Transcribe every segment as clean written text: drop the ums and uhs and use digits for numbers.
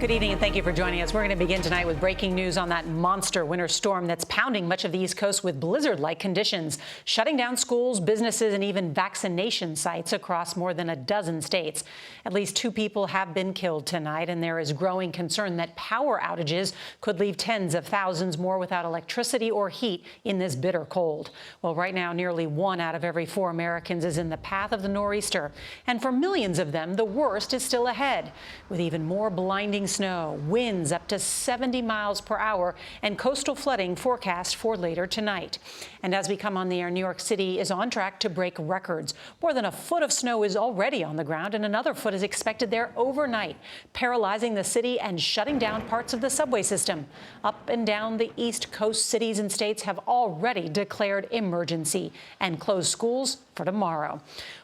Good evening and thank you for joining us. We're going to begin tonight with breaking news on that monster winter storm that's pounding much of the East Coast with blizzard-like conditions, shutting down schools, businesses, and even vaccination sites across more than a dozen states. At least 2 people have been killed tonight, and there is growing concern that power outages could leave tens of thousands more without electricity or heat in this bitter cold. Well, right now, nearly 1 out of every 4 Americans is in the path of the nor'easter, and for millions of them, the worst is still ahead, with even more blinding snow, winds up to 70 miles per hour, and coastal flooding forecast for later tonight. And as we come on the air, New York City is on track to break records. More than a foot of snow is already on the ground, and another foot is expected there overnight, paralyzing the city and shutting down parts of the subway system. Up and down the East Coast, cities and states have already declared emergency and closed schools for tomorrow.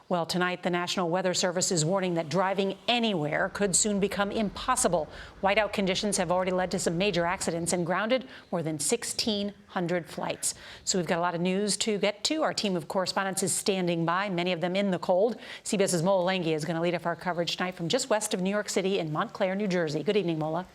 Well, tonight, the National Weather Service is warning that driving anywhere could soon become impossible. Whiteout conditions have already led to some major accidents and grounded more than 1,600 flights. So we've got a lot of news to get to. Our team of correspondents is standing by, many of them in the cold. CBS's Mola Lenghi is going to lead off our coverage tonight from just west of New York City in Montclair, New Jersey. Good evening, Mola.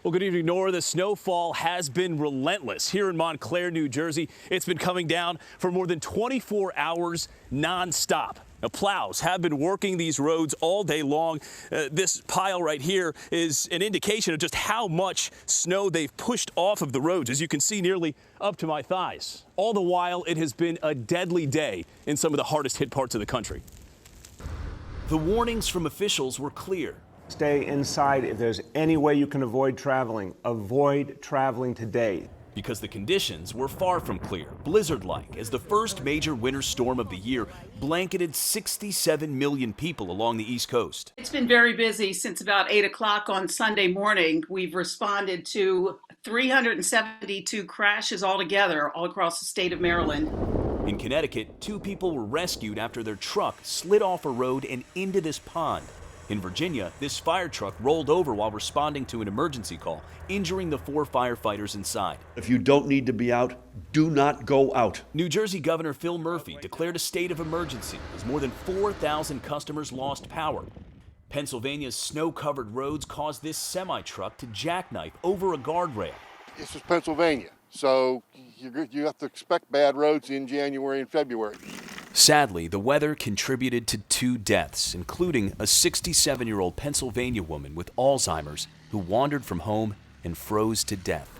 Well, good evening, Nora. The snowfall has been relentless here in Montclair, New Jersey. It's been coming down for more than 24 hours nonstop. Now, plows have been working these roads all day long. This pile right here is an indication of just how much snow they've pushed off of the roads, as you can see, nearly up to my thighs. All the while, it has been a deadly day in some of the hardest hit parts of the country. The warnings from officials were clear. Stay inside. If there's any way you can avoid traveling today. Because the conditions were far from clear, blizzard-like, as the first major winter storm of the year blanketed 67 million people along the East Coast. It's been very busy since about 8 o'clock on Sunday morning. We've responded to 372 crashes altogether all across the state of Maryland. In Connecticut, 2 people were rescued after their truck slid off a road and into this pond. In Virginia, this fire truck rolled over while responding to an emergency call, injuring the 4 firefighters inside. If you don't need to be out, do not go out. New Jersey Governor Phil Murphy declared a state of emergency as more than 4,000 customers lost power. Pennsylvania's snow-covered roads caused this semi-truck to jackknife over a guardrail. This is Pennsylvania, so you have to expect bad roads in January and February. Sadly, the weather contributed to 2 deaths, including a 67-year-old Pennsylvania woman with Alzheimer's who wandered from home and froze to death.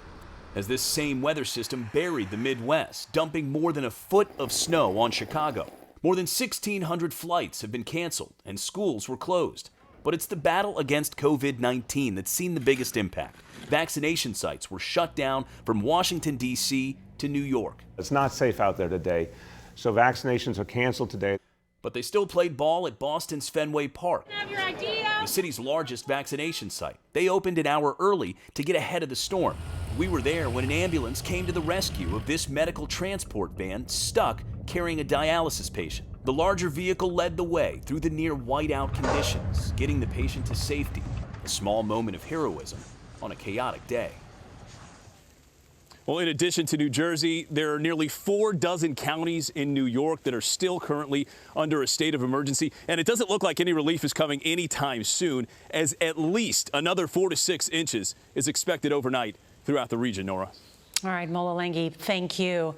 As this same weather system buried the Midwest, dumping more than a foot of snow on Chicago. More than 1,600 flights have been canceled and schools were closed. But it's the battle against COVID-19 that's seen the biggest impact. Vaccination sites were shut down from Washington, D.C. to New York. It's not safe out there today, so vaccinations are canceled today. But they still played ball at Boston's Fenway Park, the city's largest vaccination site. They opened an hour early to get ahead of the storm. We were there when an ambulance came to the rescue of this medical transport van stuck carrying a dialysis patient. The larger vehicle led the way through the near whiteout conditions, getting the patient to safety. A small moment of heroism on a chaotic day. Well, in addition to New Jersey, there are nearly 4 dozen counties in New York that are still currently under a state of emergency. And it doesn't look like any relief is coming anytime soon, as at least another 4 to 6 inches is expected overnight throughout the region, Nora. All right, Mola Lenghi, thank you.